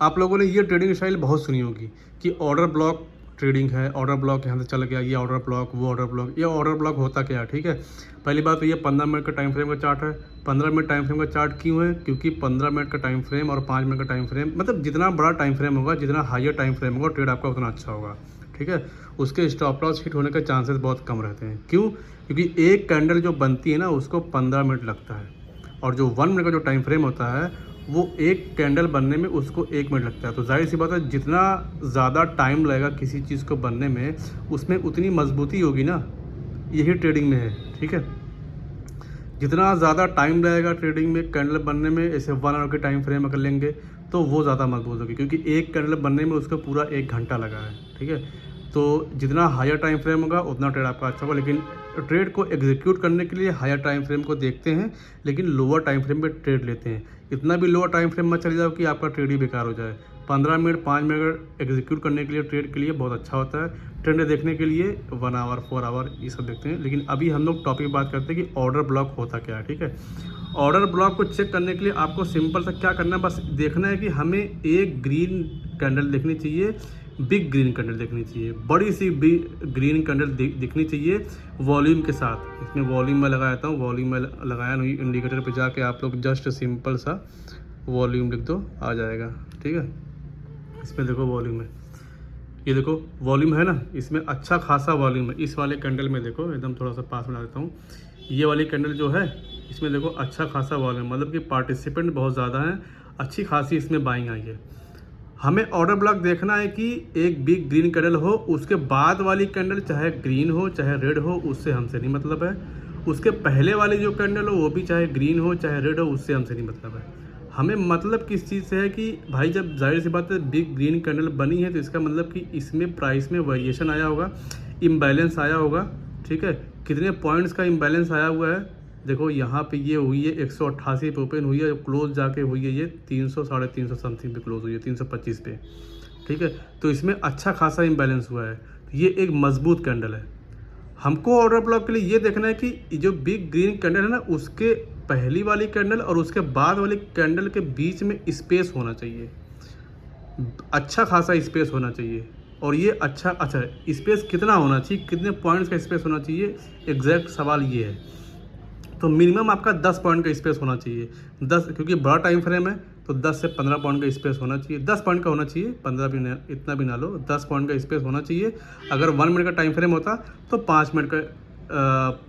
आप लोगों ने ये ट्रेडिंग स्टाइल बहुत सुनी होगी कि ऑर्डर ब्लॉक ट्रेडिंग है, ऑर्डर ब्लॉक यहाँ से चल गया, ये ऑर्डर ब्लॉक, वो ऑर्डर ब्लॉक। ये ऑर्डर ब्लॉक होता क्या है, ठीक है। पहली बात तो ये 15 मिनट का टाइम फ्रेम का चार्ट है। 15 मिनट टाइम फ्रेम का चार्ट क्यों है? क्योंकि 15 मिनट का टाइम फ्रेम और 5 मिनट का टाइम फ्रेम, मतलब जितना बड़ा टाइम फ्रेम होगा, जितना हाइयर टाइम फ्रेम होगा, ट्रेड आपका उतना अच्छा होगा, ठीक है। उसके स्टॉप लॉस हिट होने के चांसेस बहुत कम रहते हैं। क्यों? क्योंकि एक कैंडल जो बनती है ना, उसको 15 मिनट लगता है, और जो 1 मिनट का जो टाइम फ्रेम होता है, वो एक कैंडल बनने में उसको 1 मिनट लगता है। तो जाहिर सी बात है, जितना ज़्यादा टाइम लगेगा किसी चीज़ को बनने में, उसमें उतनी मजबूती होगी ना। यही ट्रेडिंग में है, ठीक है। जितना ज़्यादा टाइम लगेगा ट्रेडिंग में कैंडल बनने में, ऐसे 1 आवर के टाइम फ्रेम अगर लेंगे तो वो ज़्यादा मजबूत होगी, क्योंकि एक कैंडल बनने में उसको पूरा 1 घंटा लगा है, ठीक है। तो जितना हायर टाइम फ्रेम होगा उतना ट्रेड आपका अच्छा होगा। लेकिन ट्रेड को एग्जीक्यूट करने के लिए हायर टाइम फ्रेम को देखते हैं, लेकिन लोअर टाइम फ्रेम पे ट्रेड लेते हैं। इतना भी लोअर टाइम फ्रेम मत चले जाओ कि आपका ट्रेड ही बेकार हो जाए। 15 मिनट 5 मिनट एग्जीक्यूट करने के लिए ट्रेड के लिए बहुत अच्छा होता है। ट्रेंड देखने के लिए 1 आवर 4 आवर ये सब देखते हैं। लेकिन अभी हम लोग टॉपिक बात करते हैं कि ऑर्डर ब्लॉक होता क्या है, ठीक है। ऑर्डर ब्लॉक को चेक करने के लिए आपको सिंपल सा क्या करना है, बस देखना है कि हमें एक ग्रीन कैंडल देखनी चाहिए, बिग ग्रीन कैंडल देखनी चाहिए, बड़ी सी बिग ग्रीन कैंडल दिखनी चाहिए वॉल्यूम के साथ। इसमें वॉल्यूम में लगा देता हूँ, वॉल्यूम में लगाया नहीं, इंडिकेटर पे जाके आप लोग जस्ट सिंपल सा वॉल्यूम लिख दो, आ जाएगा, ठीक है। इसमें देखो वॉल्यूम है, ये देखो वॉल्यूम है ना, इसमें अच्छा खासा वॉल्यूम है। इस वाले कैंडल में देखो, एकदम थोड़ा सा पास में ला देता हूँ, ये वाली कैंडल जो है इसमें देखो अच्छा खासा वॉल्यूम, मतलब कि पार्टिसिपेंट बहुत ज़्यादा हैं, अच्छी खासी इसमें बाइंग आई है। हमें ऑर्डर ब्लॉक देखना है कि एक बिग ग्रीन कैंडल हो, उसके बाद वाली कैंडल चाहे ग्रीन हो चाहे रेड हो, उससे हमसे नहीं मतलब है। उसके पहले वाली जो कैंडल हो वो भी चाहे ग्रीन हो चाहे रेड हो, उससे हमसे नहीं मतलब है। हमें मतलब किस चीज़ से है कि भाई, जब जाहिर सी बात है बिग ग्रीन कैंडल बनी है तो इसका मतलब कि इसमें प्राइस में वेरिएशन आया होगा, इम्बैलेंस आया होगा, ठीक है। कितने पॉइंट्स का इम्बैलेंस आया हुआ है, देखो यहाँ पे ये हुई है 188 पे ओपन हुई है, क्लोज जाके हुई है ये 300 350 समथिंग पे क्लोज हुई है, 325 पे, ठीक है। तो इसमें अच्छा खासा इम्बैलेंस हुआ है, तो ये एक मजबूत कैंडल है। हमको ऑर्डर ब्लॉक के लिए ये देखना है कि जो बिग ग्रीन कैंडल है ना, उसके पहली वाली कैंडल और उसके बाद वाली कैंडल के बीच में स्पेस होना चाहिए, अच्छा खासा स्पेस होना चाहिए। और ये अच्छा स्पेस कितना होना चाहिए, कितने पॉइंट्स का स्पेस होना चाहिए, एग्जैक्ट सवाल ये है। तो मिनिमम आपका 10 पॉइंट का स्पेस होना चाहिए। 10, क्योंकि बड़ा टाइम फ्रेम है तो 10 से 15 पॉइंट का स्पेस होना चाहिए। 10 पॉइंट का होना चाहिए, 15 भी ना, इतना भी ना लो, 10 पॉइंट का स्पेस होना चाहिए। अगर 1 मिनट का टाइम फ्रेम होता तो 5 मिनट का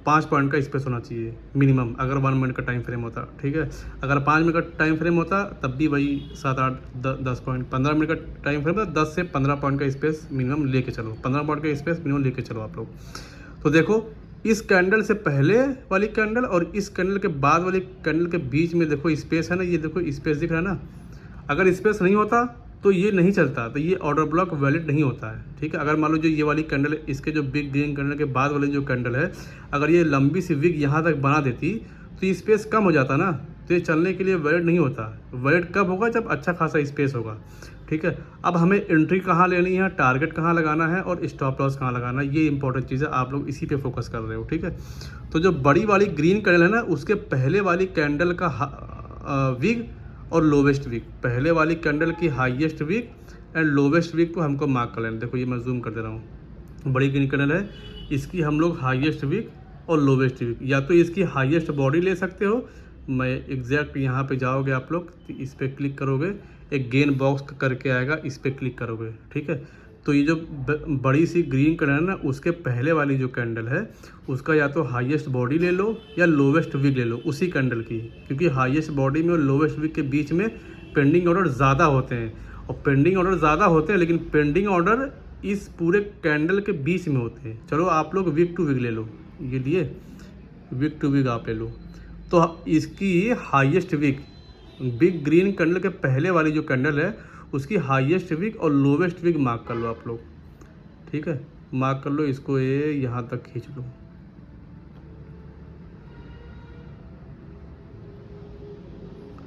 5 पॉइंट का स्पेस होना चाहिए मिनिमम, अगर 1 मिनट का टाइम फ्रेम होता, ठीक है। अगर 5 मिनट का टाइम फ्रेम होता तब भी वही 7 8 10 पॉइंट। 15 मिनट का टाइम फ्रेम होता 10 से 15 पॉइंट का स्पेस मिनिमम लेके चलो, 15 पॉइंट का स्पेस मिनिमम लेके चलो आप लोग। तो देखो, इस कैंडल से पहले वाली कैंडल और इस कैंडल के बाद वाली कैंडल के बीच में देखो स्पेस है ना, ये देखो स्पेस दिख रहा है ना। अगर स्पेस नहीं होता तो ये नहीं चलता, तो ये ऑर्डर ब्लॉक वैलिड नहीं होता है, ठीक है। अगर मान लो जो ये वाली कैंडल, इसके जो बिग ग्रीन कैंडल के बाद वाली जो कैंडल है, अगर ये लंबी सी विग यहाँ तक बना देती तो ये स्पेस कम हो जाता ना, तो ये चलने के लिए वैलिड नहीं होता। वैलिड कब होगा? जब अच्छा खासा स्पेस होगा, ठीक है। अब हमें एंट्री कहाँ लेनी है, टारगेट कहाँ लगाना है और स्टॉप लॉस कहाँ लगाना है, ये इंपॉर्टेंट चीज़ है। आप लोग इसी पे फोकस कर रहे हो, ठीक है। तो जो बड़ी वाली ग्रीन कैंडल है ना, उसके पहले वाली कैंडल का विग और लोवेस्ट वीक, पहले वाली कैंडल की highest wick and lowest wick को हमको मार्क कर लेना। देखो ये मैं जूम कर दे रहा हूँ, बड़ी ग्रीन कैंडल है, इसकी हम लोग हाईएस्ट वीक और लोवेस्ट वीक, या तो इसकी हाईएस्ट बॉडी ले सकते हो। मैं एग्जैक्ट यहाँ पे जाओगे आप लोग, इस पर क्लिक करोगे, एक गेन बॉक्स करके आएगा, इस पर क्लिक करोगे, ठीक है। तो ये जो बड़ी सी ग्रीन कैंडल है ना, उसके पहले वाली जो कैंडल है, उसका या तो हाईएस्ट बॉडी ले लो या लोवेस्ट विक ले लो उसी कैंडल की, क्योंकि हाईएस्ट बॉडी में और लोवेस्ट विक के बीच में पेंडिंग ऑर्डर ज़्यादा होते हैं। और पेंडिंग ऑर्डर ज़्यादा होते हैं, लेकिन पेंडिंग ऑर्डर इस पूरे कैंडल के बीच में होते हैं। चलो आप लोग विक टू विक ले लो, ये लिए विक टू विक आप ले लो। तो इसकी highest wick, big green candle के पहले वाली जो कैंडल है, उसकी हाईएस्ट विक और लोवेस्ट विक मार्क कर लो आप लोग, ठीक है। मार्क कर लो इसको, ये यहाँ तक खींच लो,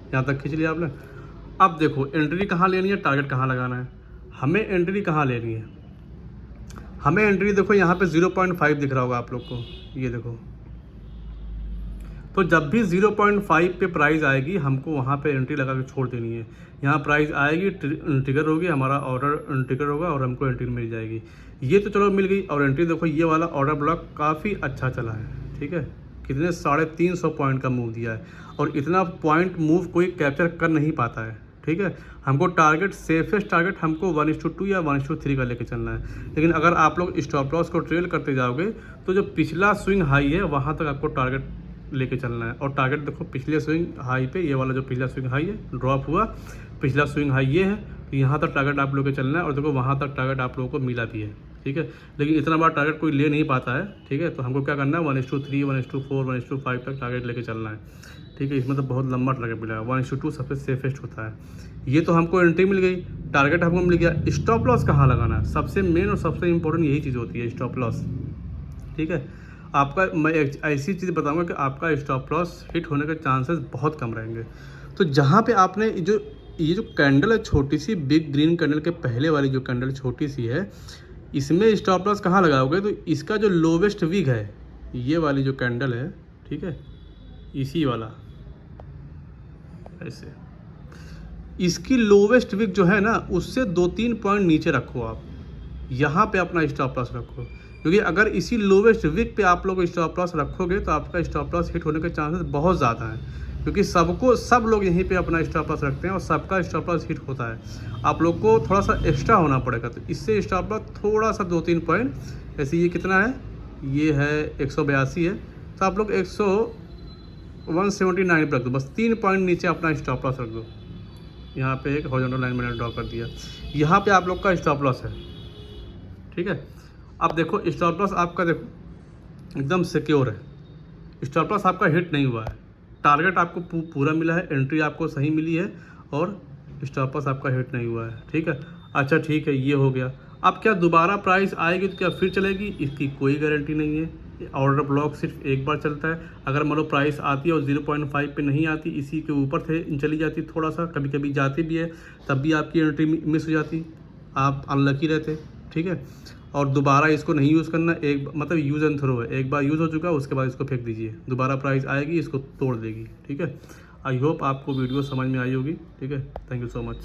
यहाँ तक खींच लिया आपने। अब देखो एंट्री कहाँ लेनी है, टारगेट कहाँ लगाना है। हमें एंट्री कहाँ लेनी है, हमें एंट्री देखो यहाँ पे 0.5 दिख रहा होगा आप लोग को, ये देखो तो जब भी 0.5 पे प्राइस आएगी हमको वहाँ पे एंट्री लगा के छोड़ देनी है। यहाँ प्राइस आएगी, ट्रिगर होगी, हमारा ऑर्डर ट्रिगर होगा और हमको एंट्री मिल जाएगी। ये तो चलो मिल गई। और एंट्री देखो, ये वाला ऑर्डर ब्लॉक काफ़ी अच्छा चला है, ठीक है। कितने 350 पॉइंट का मूव दिया है, और इतना पॉइंट मूव कोई कैप्चर कर नहीं पाता है, ठीक है। हमको टारगेट, सेफेस्ट टारगेट हमको 1:2 या 1:3 का लेके चलना है। लेकिन अगर आप लोग स्टॉप लॉस को ट्रेल करते जाओगे तो जो पिछला स्विंग हाई है वहाँ तक आपको टारगेट लेके चलना है। और टारगेट देखो, पिछले स्विंग हाई पे, ये वाला जो पिछला स्विंग हाई है ड्रॉप हुआ, पिछला स्विंग हाई ये है, तो यहाँ तक टारगेट आप लोग के चलना है। और देखो वहाँ तक टारगेट आप लोगों को मिला भी है, ठीक है। लेकिन इतना बड़ा टारगेट कोई ले नहीं पाता है, ठीक है। तो हमको क्या करना है, 1:3, 1:4, 1:5 तक टारगेट लेके चलना है, ठीक है। इसमें तो बहुत लंबा टारगेट मिला है। 1:2 सबसे सेफेस्ट होता है। ये तो हमको एंट्री मिल गई, टारगेट हमको मिल गया। स्टॉप लॉस कहाँ लगाना है, सबसे मेन और सबसे इंपॉर्टेंट यही चीज़ होती है, स्टॉप लॉस, ठीक है। आपका, मैं एक ऐसी चीज़ बताऊंगा कि आपका स्टॉप लॉस हिट होने के चांसेस बहुत कम रहेंगे। तो जहाँ पे आपने ये जो कैंडल है छोटी सी, बिग ग्रीन कैंडल के पहले वाली जो कैंडल छोटी सी है, इसमें स्टॉप लॉस कहाँ लगाओगे, तो इसका जो लोवेस्ट विग है, ये वाली जो कैंडल है, ठीक है, इसी वाला ऐसे, इसकी लोवेस्ट विक जो है ना, उससे 2-3 पॉइंट नीचे रखो आप, यहाँ पे अपना स्टॉप लॉस रखो। क्योंकि अगर इसी लोवेस्ट विक पे आप लोग स्टॉप लॉस रखोगे तो आपका स्टॉप लॉस हिट होने के चांसेस बहुत ज़्यादा हैं। क्योंकि सब लोग यहीं पे अपना स्टॉप लॉस रखते हैं और सबका स्टॉप लॉस हिट होता है। आप लोग को थोड़ा सा एक्स्ट्रा होना पड़ेगा, तो इससे स्टॉप लॉस थोड़ा सा 2-3 पॉइंट, जैसे ये कितना है, ये है 182 है, तो आप लोग 179 पे रख दो, बस 3 पॉइंट नीचे अपना स्टॉप लॉस रख दो। यहाँ पे एक हॉरिजॉन्टल लाइन मैंने ड्रॉ कर दिया, यहाँ पे आप लोग का स्टॉप लॉस है, ठीक है। अब देखो स्टॉप लॉस आपका देखो एकदम सिक्योर है, स्टॉप लॉस आपका हिट नहीं हुआ है, टारगेट आपको पूरा मिला है, एंट्री आपको सही मिली है, और स्टॉप लॉस आपका हिट नहीं हुआ है, ठीक है। अच्छा ठीक है, ये हो गया। अब क्या दोबारा प्राइस आएगी तो क्या फिर चलेगी, इसकी कोई गारंटी नहीं है। ऑर्डर ब्लॉक सिर्फ एक बार चलता है। अगर मान लो प्राइस आती है और 0.5 पे नहीं आती, इसी के ऊपर चली जाती, थोड़ा सा कभी कभी जाती भी है, तब भी आपकी एंट्री मिस हो जाती, आप अनलकी रहते, ठीक है। और दोबारा इसको नहीं यूज़ करना, एक मतलब यूज़ एंड थ्रो है, एक बार यूज़ हो चुका है उसके बाद इसको फेंक दीजिए, दोबारा प्राइस आएगी इसको तोड़ देगी, ठीक है। आई होप आपको वीडियो समझ में आई होगी, ठीक है। Thank you so much.